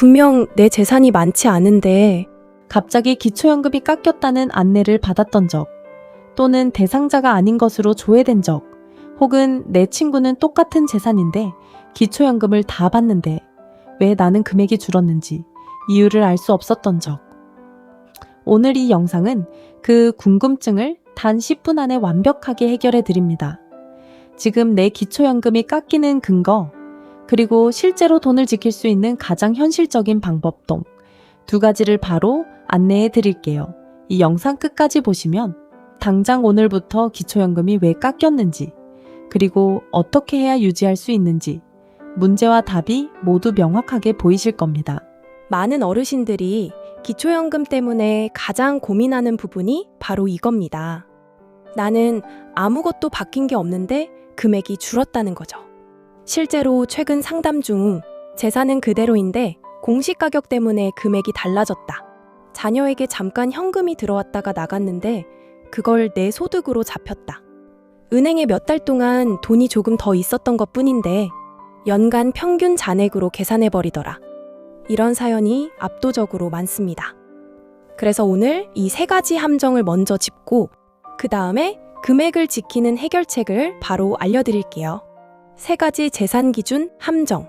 분명 내 재산이 많지 않은데 갑자기 기초연금이 깎였다는 안내를 받았던 적, 또는 대상자가 아닌 것으로 조회된 적, 혹은 내 친구는 똑같은 재산인데 기초연금을 다 받는데 왜 나는 금액이 줄었는지 이유를 알 수 없었던 적. 오늘 이 영상은 그 궁금증을 단 10분 안에 완벽하게 해결해 드립니다. 지금 내 기초연금이 깎이는 근거, 그리고 실제로 돈을 지킬 수 있는 가장 현실적인 방법동 두 가지를 바로 안내해 드릴게요. 이 영상 끝까지 보시면 당장 오늘부터 기초연금이 왜 깎였는지, 그리고 어떻게 해야 유지할 수 있는지 문제와 답이 모두 명확하게 보이실 겁니다. 많은 어르신들이 기초연금 때문에 가장 고민하는 부분이 바로 이겁니다. 나는 아무것도 바뀐 게 없는데 금액이 줄었다는 거죠. 실제로 최근 상담 중 재산은 그대로인데 공시가격 때문에 금액이 달라졌다. 자녀에게 잠깐 현금이 들어왔다가 나갔는데 그걸 내 소득으로 잡혔다. 은행에 몇 달 동안 돈이 조금 더 있었던 것 뿐인데 연간 평균 잔액으로 계산해버리더라. 이런 사연이 압도적으로 많습니다. 그래서 오늘 이 세 가지 함정을 먼저 짚고 그 다음에 금액을 지키는 해결책을 바로 알려드릴게요. 세 가지 재산 기준 함정.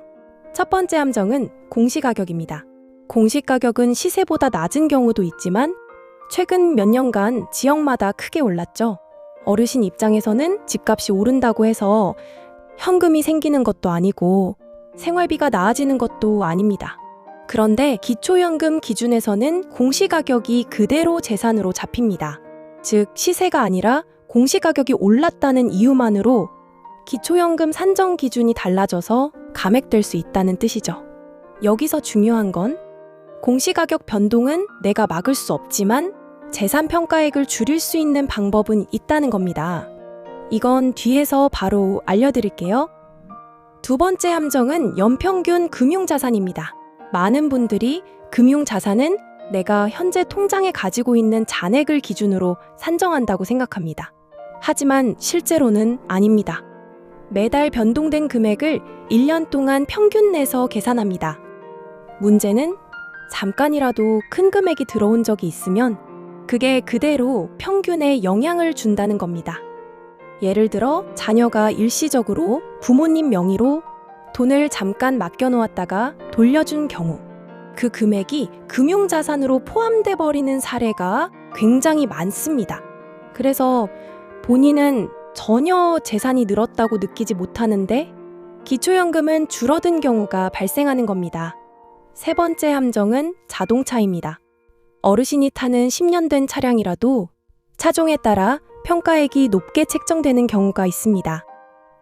첫 번째 함정은 공시가격입니다. 공시가격은 시세보다 낮은 경우도 있지만 최근 몇 년간 지역마다 크게 올랐죠. 어르신 입장에서는 집값이 오른다고 해서 현금이 생기는 것도 아니고 생활비가 나아지는 것도 아닙니다. 그런데 기초연금 기준에서는 공시가격이 그대로 재산으로 잡힙니다. 즉 시세가 아니라 공시가격이 올랐다는 이유만으로 기초연금 산정 기준이 달라져서 감액될 수 있다는 뜻이죠. 여기서 중요한 건 공시가격 변동은 내가 막을 수 없지만 재산평가액을 줄일 수 있는 방법은 있다는 겁니다. 이건 뒤에서 바로 알려드릴게요. 두 번째 함정은 연평균 금융자산입니다. 많은 분들이 금융자산은 내가 현재 통장에 가지고 있는 잔액을 기준으로 산정한다고 생각합니다. 하지만 실제로는 아닙니다. 매달 변동된 금액을 1년 동안 평균 내서 계산합니다. 문제는 잠깐이라도 큰 금액이 들어온 적이 있으면 그게 그대로 평균에 영향을 준다는 겁니다. 예를 들어 자녀가 일시적으로 부모님 명의로 돈을 잠깐 맡겨놓았다가 돌려준 경우 그 금액이 금융자산으로 포함돼 버리는 사례가 굉장히 많습니다. 그래서 본인은 전혀 재산이 늘었다고 느끼지 못하는데 기초연금은 줄어든 경우가 발생하는 겁니다. 세 번째 함정은 자동차입니다. 어르신이 타는 10년 된 차량이라도 차종에 따라 평가액이 높게 책정되는 경우가 있습니다.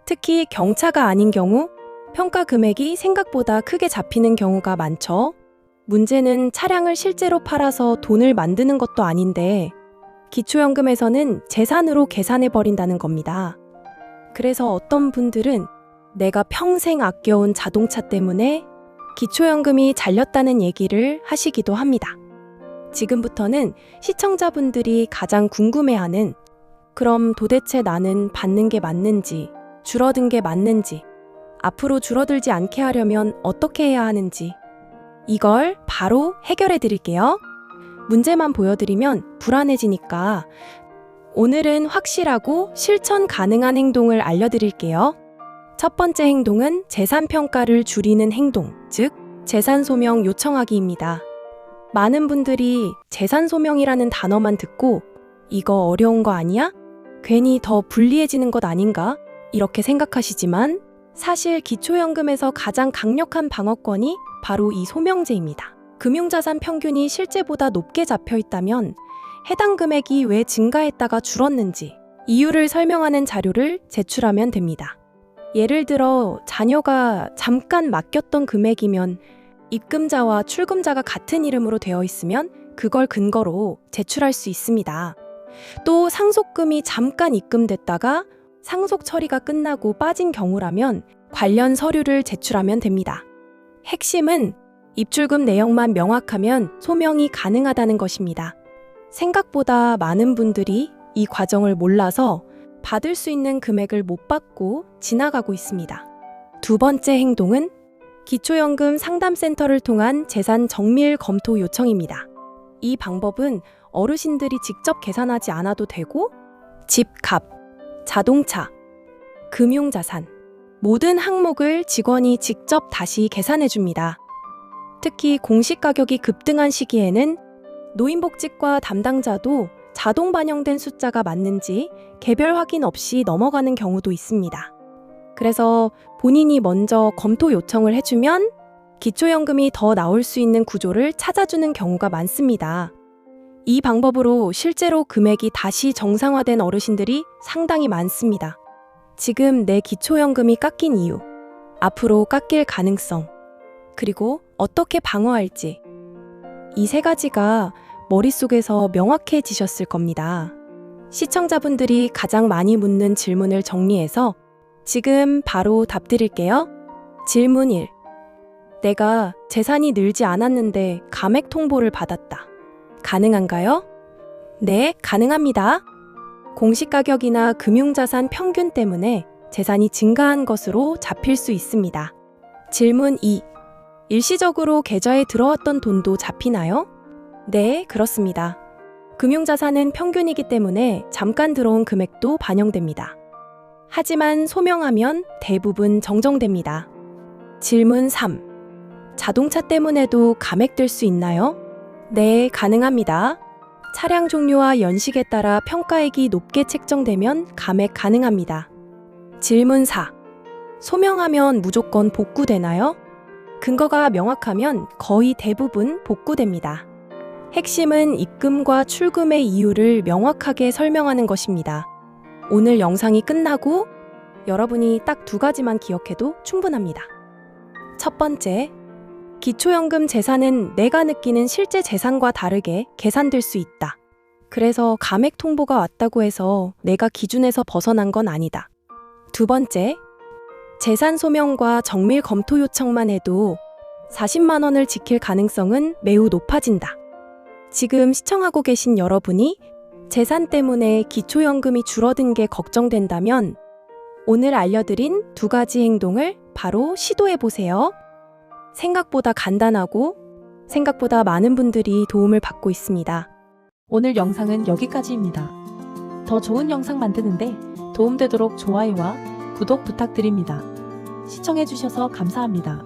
특히 경차가 아닌 경우 평가 금액이 생각보다 크게 잡히는 경우가 많죠. 문제는 차량을 실제로 팔아서 돈을 만드는 것도 아닌데 기초연금에서는 재산으로 계산해버린다는 겁니다. 그래서 어떤 분들은 내가 평생 아껴온 자동차 때문에 기초연금이 잘렸다는 얘기를 하시기도 합니다. 지금부터는 시청자분들이 가장 궁금해하는 그럼 도대체 나는 받는 게 맞는지, 줄어든 게 맞는지, 앞으로 줄어들지 않게 하려면 어떻게 해야 하는지 이걸 바로 해결해 드릴게요. 문제만 보여드리면 불안해지니까 오늘은 확실하고 실천 가능한 행동을 알려드릴게요. 첫 번째 행동은 재산평가를 줄이는 행동, 즉 재산소명 요청하기입니다. 많은 분들이 재산소명이라는 단어만 듣고 이거 어려운 거 아니야? 괜히 더 불리해지는 것 아닌가? 이렇게 생각하시지만 사실 기초연금에서 가장 강력한 방어권이 바로 이 소명제입니다. 금융자산 평균이 실제보다 높게 잡혀 있다면 해당 금액이 왜 증가했다가 줄었는지 이유를 설명하는 자료를 제출하면 됩니다. 예를 들어 자녀가 잠깐 맡겼던 금액이면 입금자와 출금자가 같은 이름으로 되어 있으면 그걸 근거로 제출할 수 있습니다. 또 상속금이 잠깐 입금됐다가 상속 처리가 끝나고 빠진 경우라면 관련 서류를 제출하면 됩니다. 핵심은 입출금 내역만 명확하면 소명이 가능하다는 것입니다. 생각보다 많은 분들이 이 과정을 몰라서 받을 수 있는 금액을 못 받고 지나가고 있습니다. 두 번째 행동은 기초연금 상담센터를 통한 재산 정밀 검토 요청입니다. 이 방법은 어르신들이 직접 계산하지 않아도 되고 집, 값, 자동차, 금융자산 모든 항목을 직원이 직접 다시 계산해 줍니다. 특히 공시가격이 급등한 시기에는 노인복지과 담당자도 자동 반영된 숫자가 맞는지 개별 확인 없이 넘어가는 경우도 있습니다. 그래서 본인이 먼저 검토 요청을 해주면 기초연금이 더 나올 수 있는 구조를 찾아주는 경우가 많습니다. 이 방법으로 실제로 금액이 다시 정상화된 어르신들이 상당히 많습니다. 지금 내 기초연금이 깎인 이유, 앞으로 깎일 가능성, 그리고 어떻게 방어할지 이 세 가지가 머릿속에서 명확해지셨을 겁니다. 시청자분들이 가장 많이 묻는 질문을 정리해서 지금 바로 답 드릴게요. 질문 1. 내가 재산이 늘지 않았는데 감액 통보를 받았다. 가능한가요? 네, 가능합니다. 공시가격이나 금융자산 평균 때문에 재산이 증가한 것으로 잡힐 수 있습니다. 질문 2. 일시적으로 계좌에 들어왔던 돈도 잡히나요? 네, 그렇습니다. 금융자산은 평균이기 때문에 잠깐 들어온 금액도 반영됩니다. 하지만 소명하면 대부분 정정됩니다. 질문 3. 자동차 때문에도 감액될 수 있나요? 네, 가능합니다. 차량 종류와 연식에 따라 평가액이 높게 책정되면 감액 가능합니다. 질문 4. 소명하면 무조건 복구되나요? 근거가 명확하면 거의 대부분 복구됩니다. 핵심은 입금과 출금의 이유를 명확하게 설명하는 것입니다. 오늘 영상이 끝나고 여러분이 딱 2가지만 기억해도 충분합니다. 첫 번째, 기초연금 재산은 내가 느끼는 실제 재산과 다르게 계산될 수 있다. 그래서 감액 통보가 왔다고 해서 내가 기준에서 벗어난 건 아니다. 두 번째, 재산 소명과 정밀 검토 요청만 해도 40만 원을 지킬 가능성은 매우 높아진다. 지금 시청하고 계신 여러분이 재산 때문에 기초연금이 줄어든 게 걱정된다면 오늘 알려드린 2가지 행동을 바로 시도해보세요. 생각보다 간단하고 생각보다 많은 분들이 도움을 받고 있습니다. 오늘 영상은 여기까지입니다. 더 좋은 영상 만드는데 도움되도록 좋아요와 구독 부탁드립니다. 시청해주셔서 감사합니다.